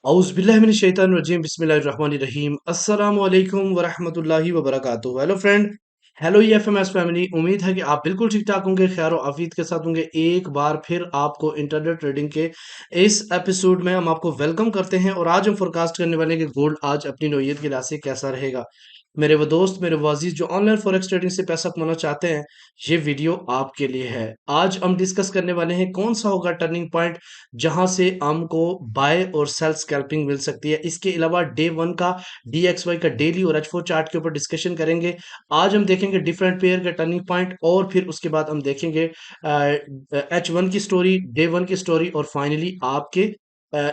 औज़ुबिल्लाहिमिनश्शैतानिर्रजीम बिस्मिल्लाहिर्रहमानिर्रहीम अस्सलामु अलैकुम वरहमतुल्लाहि वबरकातुहू। Hello friend, hello EFMS family. उम्मीद है कि आप बिल्कुल ठीक-ठाक होंगे, खैर और आफियत के साथ होंगे। एक बार फिर आपको इंटरनेट ट्रेडिंग के इस एपिसोड में हम आपको वेलकम करते हैं और आज हम फोरकास्ट करने वाले हैं कि गोल्ड आज अपनी नौइयत के लिहाज से कैसा रहेगा। मेरे वो दोस्त, मेरे वो अज़ीज़ जो ऑनलाइन फॉरेक्स ट्रेडिंग से पैसा कमाना चाहते हैं, ये वीडियो आपके लिए है। आज हम डिस्कस करने वाले हैं कौन-सा होगा टर्निंग पॉइंट जहां से हमको बाय और सेल स्कैल्पिंग मिल सकती है। इसके अलावा डे वन का DXY का डेली और H4 चार्ट के ऊपर डिस्कशन करेंगे। आज हम देखेंगे डिफरेंट पेयर का टर्निंग पॉइंट और फिर उसके बाद हम देखेंगे H1 की स्टोरी, डे वन की स्टोरी और फाइनली आपके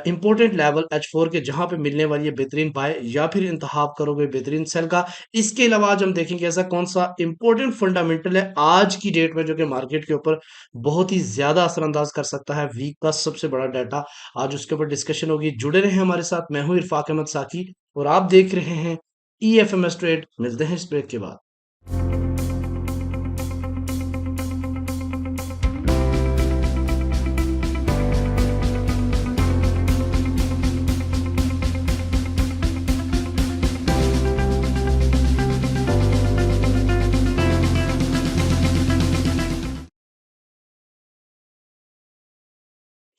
इंपॉर्टेंट लेवल H4 के जहां पे मिलने वाली है बेहतरीन बाय या फिर इंतखाब करोगे बेहतरीन सेल का। इसके अलावा आज हम देखेंगे ऐसा कौन सा इंपॉर्टेंट फंडामेंटल है आज की डेट में जो कि मार्केट के ऊपर बहुत ही ज्यादा असरअंदाज कर सकता है। वीक का सबसे बड़ा डाटा आज उसके ऊपर डिस्कशन होगी। जुड़े रहे हमारे साथ। मैं हूं इरफाक अहमद साकी और आप देख रहे हैं EFMS ट्रेड। मिलते हैं इस ब्रेक के बाद।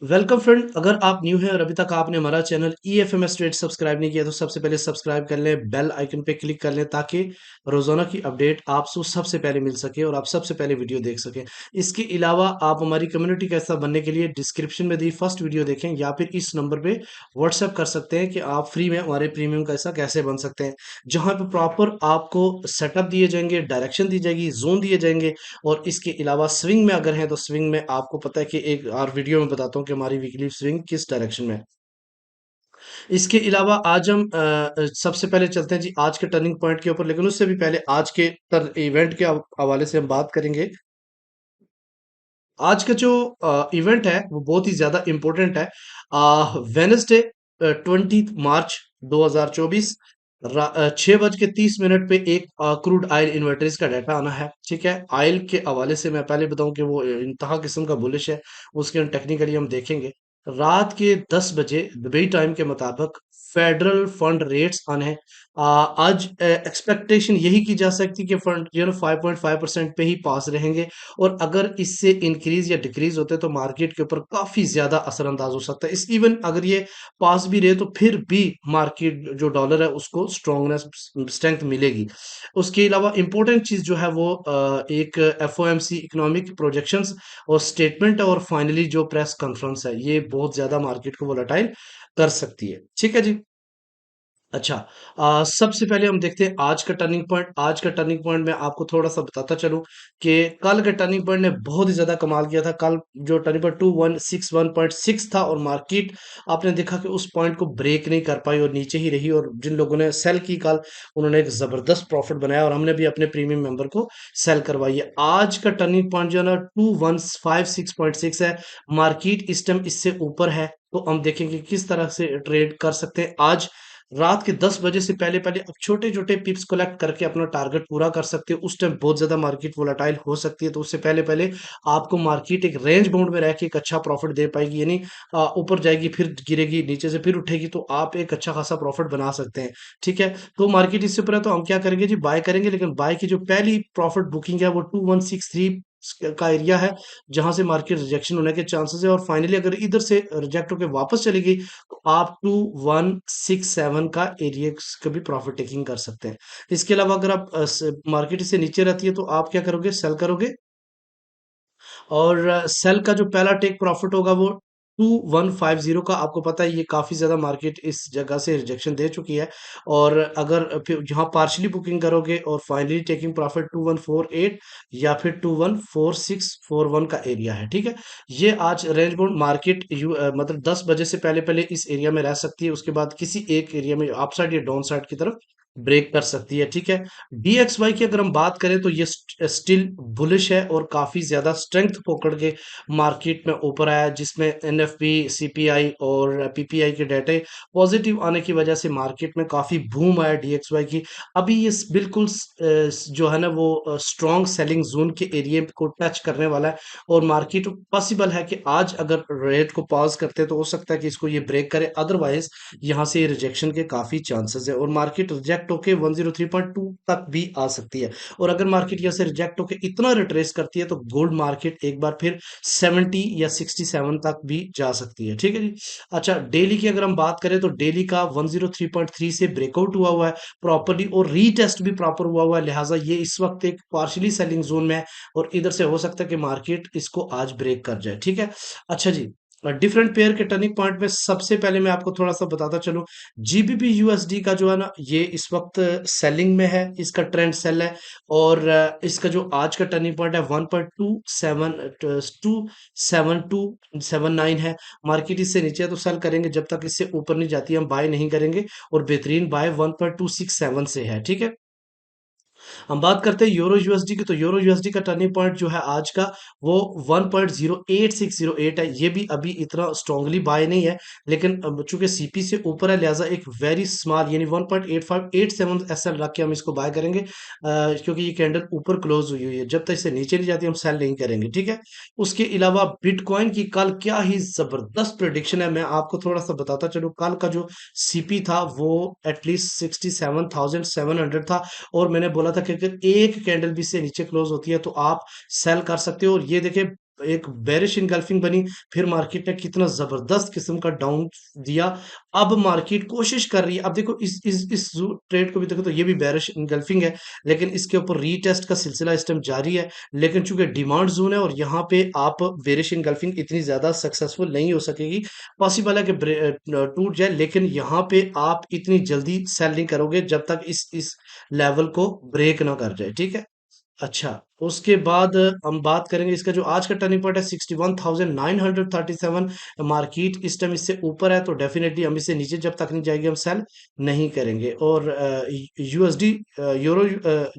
वेलकम फ्रेंड, अगर आप न्यू हैं और अभी तक आपने हमारा चैनल EFMS ट्रेड सब्सक्राइब नहीं किया तो सबसे पहले सब्सक्राइब कर लें, बेल आइकन पे क्लिक कर लें ताकि रोजाना की अपडेट आपको सबसे पहले मिल सके और आप सबसे पहले वीडियो देख सकें। इसके अलावा आप हमारी कम्युनिटी का हिस्सा बनने के लिए डिस्क्रिप्शन में दी फर्स्ट वीडियो देखें या फिर इस नंबर पे व्हाट्सएप कर सकते हैं कि आप फ्री में हमारे प्रीमियम का हिस्सा कैसे बन सकते हैं, जहां पे प्रॉपर आपको सेटअप दिए जाएंगे, डायरेक्शन दी जाएगी, जोन दिए जाएंगे और इसके अलावा स्विंग में अगर है तो स्विंग में आपको पता है कि एक और वीडियो में बताता हूँ कि हमारी वीकली स्विंग किस डायरेक्शन में है। इसके अलावा आज हम सबसे पहले चलते हैं जी आज के टर्निंग पॉइंट के ऊपर, लेकिन उससे भी पहले आज के इवेंट के हवाले से हम बात करेंगे। आज का जो इवेंट है वो बहुत ही ज्यादा इंपॉर्टेंट है। वेनसडे 20 मार्च 2024 6:30 पे एक क्रूड ऑयल इन्वेंटरीज का डाटा आना है। ठीक है, ऑयल के हवाले से मैं पहले बताऊं कि वो इंतहा किस्म का बुलिश है, उसके टेक्निकली हम देखेंगे। रात के 10 बजे दुबई टाइम के मुताबिक फेडरल फंड रेट्स आने हैं। आज एक्सपेक्टेशन यही की जा सकती है कि फंड 5.5% पे ही पास रहेंगे और अगर इससे इंक्रीज या डिक्रीज होते तो मार्केट के ऊपर काफी ज्यादा असरअंदाज हो सकता है। इस इवन अगर ये पास भी रहे तो फिर भी मार्केट जो डॉलर है उसको स्ट्रॉन्गनेस स्ट्रेंथ मिलेगी। उसके अलावा इंपॉर्टेंट चीज जो है वो एक FOMC इकोनॉमिक प्रोजेक्शंस और स्टेटमेंट है और फाइनली जो प्रेस कॉन्फ्रेंस है, ये बहुत ज्यादा मार्केट को वोलेटाइल कर सकती है। ठीक है जी। अच्छा, सबसे पहले हम देखते हैं आज का टर्निंग पॉइंट। आज का टर्निंग पॉइंट मैं आपको थोड़ा-सा बताता चलूँ कि कल के टर्निंग पॉइंट ने बहुत ही ज़्यादा कमाल किया था। कल जो टर्निंग पॉइंट 2161.6 था और मार्केट आपने देखा कि उस पॉइंट को ब्रेक नहीं कर पाई और नीचे ही रही और जिन लोगों ने सेल की कल, उन्होंने एक ज़बरदस्त प्रॉफिट बनाया और हमने भी अपने प्रीमियम मेंबर को सेल करवाई है। आज का टर्निंग पॉइंट जो है ना 2156.6 है। मार्केट इस टाइम इससे ऊपर है, तो हम देखेंगे किस तरह से ट्रेड कर सकते हैं। आज रात के 10 बजे से पहले-पहले आप छोटे-छोटे पिप्स कलेक्ट करके अपना टारगेट पूरा कर सकते हो। उस टाइम बहुत ज़्यादा मार्केट वोलेटाइल हो सकती है, तो उससे पहले-पहले आपको मार्केट एक रेंज बाउंड में रह के एक अच्छा प्रॉफिट दे पाएगी। यानी ऊपर जाएगी, फिर गिरेगी, नीचे से फिर उठेगी, तो आप एक अच्छा खासा प्रॉफिट बना सकते हैं। ठीक है? तो मार्केट इससे ऊपर है, तो हम क्या करेंगे जी, बाय करेंगे, लेकिन बाय की जो पहली प्रॉफिट बुकिंग है वो 2163 का एरिया है, जहाँ से मार्केट रिजेक्शन होने के चांसेस है और फाइनली अगर इधर से रिजेक्ट होकर वापस चली गई तो आप 2167 का एरिया का भी प्रॉफिट टेकिंग कर सकते हैं। इसके अलावा अगर आप मार्केट से नीचे रहती है तो आप क्या करोगे, सेल करोगे और सेल का जो पहला टेक प्रॉफिट होगा वो 2150 का। आपको पता है ये काफी ज्यादा मार्केट इस जगह से रिजेक्शन दे चुकी है और अगर फिर यहाँ पार्शली बुकिंग करोगे और फाइनली टेकिंग प्रॉफिट 2148 या फिर 214641 का एरिया है। ठीक है, ये आज रेंज बाउंड मार्केट मतलब 10 बजे से पहले पहले इस एरिया में रह सकती है, उसके बाद किसी एक एरिया में अप साइड या डाउन साइड की तरफ ब्रेक कर सकती है, ठीक है। डीएक्सवाई की अगर हम बात करें तो ये स्टिल बुलिश है और काफी ज्यादा स्ट्रेंथ पकड़ के मार्केट में ऊपर आया है, जिसमें एनएफपी, सीपीआई और पीपीआई के डाटे पॉजिटिव आने की वजह से मार्केट में काफी बूम आया डीएक्सवाई की। अभी ये बिल्कुल जो है ना वो स्ट्रॉन्ग सेलिंग जोन के एरिया को टच करने वाला है, और मार्केट पॉसिबल है कि आज अगर रेट को पॉज करते हैं तो हो सकता है कि इसको ये ब्रेक करे, अदरवाइज यहाँ से रिजेक्शन के काफी चांसेस है, और मार्केट रिजेक्ट होके 103.2 तक भी आ सकती है। और अगर मार्केट यहाँ से रिजेक्ट होके इतना रिट्रेस करती है तो गोल्ड मार्केट एक बार फिर 70 या 67 तक भी जा सकती है, ठीक है जी। अच्छा, डेली की अगर हम बात करें तो डेली का 103.3 से ब्रेकआउट हुआ है प्रॉपरली, और रीटेस्ट भी प्रॉपर हुआ है, लिहाजा ये इस वक्त एक पार्शली सेलिंग जोन में है, और इधर से हो सकता है कि मार्केट इसको आज ब्रेक कर जाए, ठीक है। अच्छा जी, डिफरेंट पेयर के टर्निंग पॉइंट में सबसे पहले मैं आपको थोड़ा सा बताता चलूं, जीबीपी यूएसडी का जो है ना ये इस वक्त सेलिंग में है, इसका ट्रेंड सेल है, और इसका जो आज का टर्निंग पॉइंट है 1.27279 है। मार्केट इससे नीचे है तो सेल करेंगे, जब तक इससे ऊपर नहीं जाती हम बाय नहीं करेंगे, और बेहतरीन बाय 1.267 से है, ठीक है। हम बात करते हैं यूरो यूएसडी की, तो यूरो यूएसडी का टर्निंग पॉइंट जो है आज का वो 1.08608 है। ये भी अभी इतना स्ट्रांगली बाय नहीं है, लेकिन अब चूंकि सीपी से ऊपर है, लिहाजा एक वेरी स्मॉल यानी 1.8587 एसएल रख के हम इसको बाय करेंगे, क्योंकि ये कैंडल ऊपर क्लोज हुई हुई है, जब तक इसे नीचे नहीं जाती हम सेल नहीं करेंगे, ठीक है। उसके अलावा बिटकॉइन की कल क्या ही जबरदस्त प्रिडिक्शन है, मैं आपको थोड़ा सा बताता चलूं। कल का जो सीपी था वो एटलीस्ट 67,700 था, और मैंने बोला था कि अगर एक कैंडल भी से नीचे क्लोज होती है तो आप सेल कर सकते हो, और ये देखे एक बेरिश इनगल्फिंग बनी, फिर मार्केट ने कितना जबरदस्त किस्म का डाउन दिया। अब मार्केट कोशिश कर रही है, अब देखो इस ट्रेड को भी देखो तो ये भी बेरिश इनगल्फिंग है, लेकिन इसके ऊपर रीटेस्ट का सिलसिला इस टाइम जारी है, लेकिन चूंकि डिमांड जोन है और यहाँ पे आप बेरिश इनगल्फिंग इतनी ज्यादा सक्सेसफुल नहीं हो सकेगी, पॉसिबल है कि टूट जाए, लेकिन यहाँ पे आप इतनी जल्दी सेल नहीं करोगे जब तक इस लेवल को ब्रेक ना कर जाए, ठीक है। अच्छा, उसके बाद हम बात करेंगे इसका जो आज का टर्निंग पॉइंट है 61,937। मार्केट इस टाइम इससे ऊपर है तो डेफिनेटली हम इससे नीचे जब तक नहीं जाएगी हम सेल नहीं करेंगे। और यूएसडी यूरो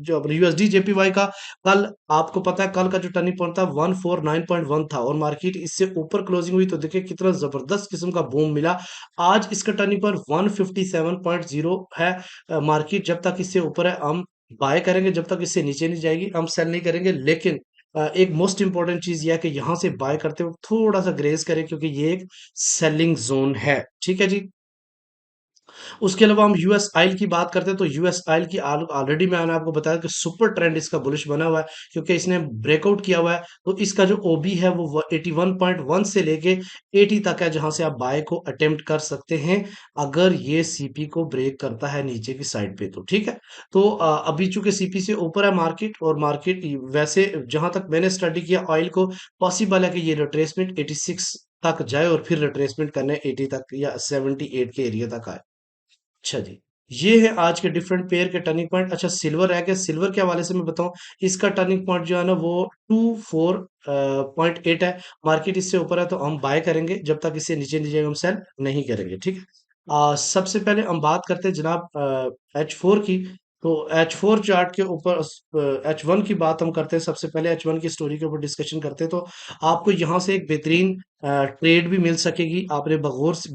जो यूएसडी जेपीवाई का कल आपको पता है कल का जो टर्निंग पॉइंट था 149.1 था, और मार्केट इससे ऊपर क्लोजिंग हुई तो देखिए कितना जबरदस्त किस्म का बूम मिला। आज इसका टर्निंग पॉइंट 157.0 है। मार्केट जब तक इससे ऊपर है हम बाय करेंगे, जब तक इससे नीचे नहीं जाएगी हम सेल नहीं करेंगे, लेकिन एक मोस्ट इंपॉर्टेंट चीज यह है कि यहां से बाय करते वक्त थोड़ा सा ग्रेस करें, क्योंकि ये एक सेलिंग जोन है, ठीक है जी। उसके अलावा हम यूएस आयल की बात करते हैं तो यूएस आयल की ऑलरेडी मैंने आपको बताया कि सुपर ट्रेंड इसका बुलिश बना हुआ है, क्योंकि इसने ब्रेकआउट किया हुआ है, तो इसका जो ओबी है वो 81.1 से लेके 80 तक है, जहां से आप बाय को अटेम्प्ट कर सकते हैं अगर ये सीपी को ब्रेक करता है नीचे की साइड पे, तो ठीक है। तो अभी चूंकि सीपी से ऊपर है मार्केट, और मार्केट वैसे जहां तक मैंने स्टडी किया ऑयल को, पॉसिबल है कि ये रिट्रेसमेंट 86 तक जाए और फिर रिट्रेसमेंट करने 80 तक या 78 के एरिया तक आए। अच्छा जी, ये है आज के डिफरेंट पेयर के टर्निंग पॉइंट। अच्छा, सिल्वर है क्या, सिल्वर के हवाले से मैं बताऊं, इसका टर्निंग पॉइंट जो है ना वो 24.8 है। मार्केट इससे ऊपर है तो हम बाय करेंगे, जब तक इससे नीचे नहीं जाएगा हम सेल नहीं करेंगे, ठीक है। सबसे पहले हम बात करते हैं जनाब H4 की, तो H4 चार्ट के ऊपर H1 की बात हम करते हैं। सबसे पहले H1 की स्टोरी के ऊपर डिस्कशन करते हैं, तो आपको यहाँ से एक बेहतरीन ट्रेड भी मिल सकेगी, आपने बगौर से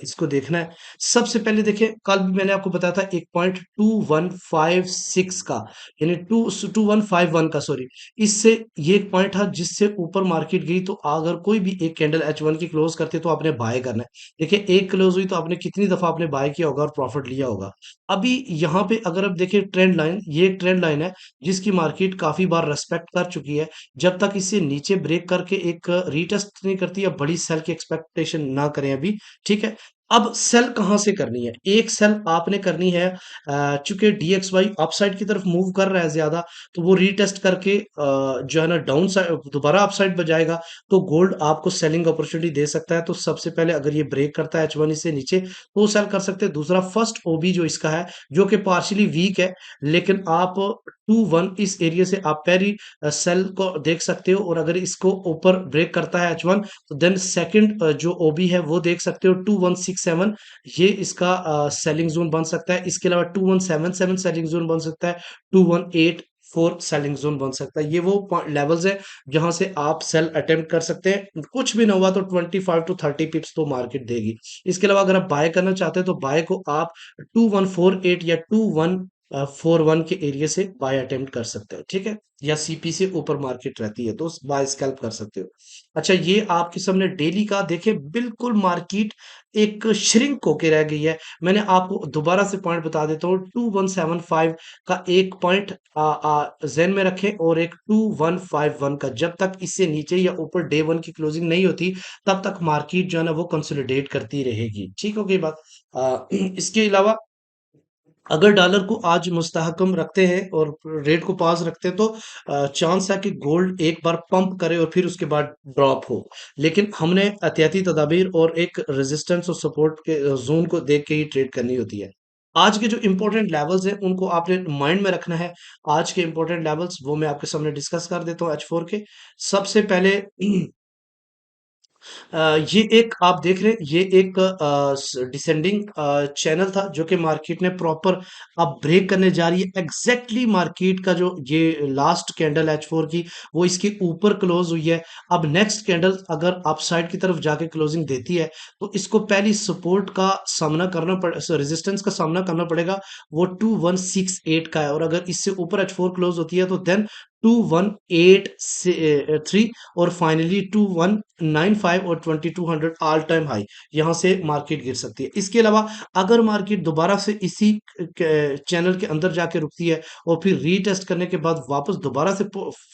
इसको देखना है। सबसे पहले देखिए, कल भी मैंने आपको बताया था एक पॉइंट 2156 का, यानी 2151 का, सॉरी, इससे ये एक पॉइंट था जिससे ऊपर मार्केट गई, तो अगर कोई भी एक कैंडल H1 की क्लोज करते तो आपने बाय करना है। देखिए एक क्लोज हुई तो आपने कितनी दफा आपने बाय किया होगा और प्रॉफिट लिया होगा। अभी यहाँ पे अगर आप देखिए ट्रेंड लाइन, ये एक ट्रेंड लाइन है जिसकी मार्केट काफी बार रेस्पेक्ट कर चुकी है। जब तक इसे नीचे ब्रेक करके एक रीटेस्ट नहीं करती, या बड़ी सेल की एक्सपेक्टेशन ना करें अभी, ठीक है। अब सेल कहां से करनी है, एक सेल आपने करनी है चूंकि डीएक्सवाई अपसाइड की तरफ मूव कर रहा है ज्यादा, तो वो रीटेस्ट करके जो है ना डाउन साइड दोबारा अपसाइड बजाएगा, तो गोल्ड आपको सेलिंग अपॉर्चुनिटी दे सकता है। तो सबसे पहले अगर ये ब्रेक करता है H1 से नीचे तो सेल कर सकते हैं। दूसरा फर्स्ट ओबी जो इसका है, जो कि पार्शियली वीक है, लेकिन आप T21 इस एरिया से आप पहली सेल को देख सकते हो, और अगर इसको ऊपर ब्रेक करता है H1, तो देन सेकंड जो ओबी है वो देख सकते हो 2167, ये इसका सेलिंग जोन बन सकता है। इसके अलावा 2177 सेलिंग जोन बन सकता है, 2184 सेलिंग जोन बन सकता है। ये वो लेवल्स है जहां से आप सेल अटेम्प्ट कर सकते हैं। कुछ भी ना हुआ तो 25 to 30 पिप्स तो मार्केट देगी। इसके अलावा अगर आप बाय करना चाहते हैं तो बाय को आप 2148 या 2141 के एरिया से बाय अटेम्प्ट कर सकते हैं, ठीक है, या सीपी से ऊपर मार्केट रहती है तो बाय स्कैल्प कर सकते हो। अच्छा, ये आपके सामने डेली का देखे, बिल्कुल मार्केट एक श्रिंक होके रह गई है। मैंने आपको दोबारा से पॉइंट बता देता हूँ, 2175 का एक पॉइंट जेन में रखें, और एक 2151 का। जब तक इससे नीचे या ऊपर डे वन की क्लोजिंग नहीं होती, तब तक मार्केट जो है ना वो कंसोलिडेट करती रहेगी। ठीक हो गई बात। इसके अलावा अगर डॉलर को आज मुस्तहकम रखते हैं और रेट को पास रखते हैं, तो चांस है कि गोल्ड एक बार पंप करे और फिर उसके बाद ड्रॉप हो। लेकिन हमने एहतियाती तदाबीर और एक रेजिस्टेंस और सपोर्ट के जोन को देख के ही ट्रेड करनी होती है। आज के जो इंपॉर्टेंट लेवल्स हैं उनको आपने माइंड में रखना है। आज के इंपॉर्टेंट लेवल्स वो मैं आपके सामने डिस्कस कर देता हूँ H4 के। सबसे पहले ये एक आप देख रहे हैं, ये एक डिसेंडिंग चैनल था जो कि मार्केट ने प्रॉपर अब ब्रेक करने जा रही है। एग्जैक्टली मार्केट का जो ये लास्ट कैंडल H4 की, वो इसके ऊपर क्लोज हुई है। अब नेक्स्ट कैंडल अगर आप साइड की तरफ जाके क्लोजिंग देती है, तो इसको पहली सपोर्ट का सामना करना पड़े, रेजिस्टेंस का सामना करना पड़ेगा, वो 2168 का है। और अगर इससे ऊपर H4 क्लोज होती है तो देन 2183, और फाइनली 2195 और 2200 ऑल टाइम हाई, यहां से मार्केट गिर सकती है। इसके अलावा अगर मार्केट दोबारा से इसी चैनल के अंदर जाके रुकती है और फिर रीटेस्ट करने के बाद वापस दोबारा से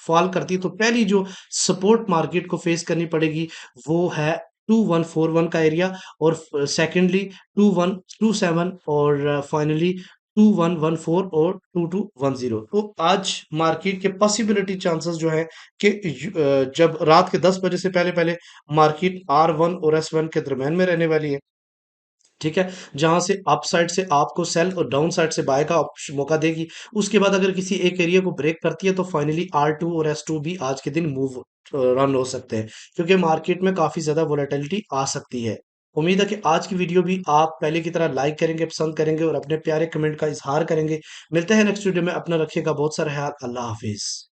फॉल करती है, तो पहली जो सपोर्ट मार्केट को फेस करनी पड़ेगी वो है 2141 का एरिया, और सेकेंडली 2127, और फाइनली 2114 और 2210। तो आज मार्केट के पॉसिबिलिटी चांसेस जो है कि जब रात के 10 बजे से पहले पहले मार्केट R1 और S1 के दरम्यान में रहने वाली है, ठीक है, जहां से अप साइड से आपको सेल और डाउन साइड से बाय का मौका देगी। उसके बाद अगर किसी एक एरिया को ब्रेक करती है तो फाइनली R2 और S2 भी आज के दिन मूव रन हो सकते हैं, क्योंकि मार्केट में काफी ज्यादा वोलेटिलिटी आ सकती है। उम्मीद है कि आज की वीडियो भी आप पहले की तरह लाइक करेंगे, पसंद करेंगे और अपने प्यारे कमेंट का इजहार करेंगे। मिलते हैं नेक्स्ट वीडियो में। अपना रखिएगा बहुत सारा ख्याल। अल्लाह हाफिज।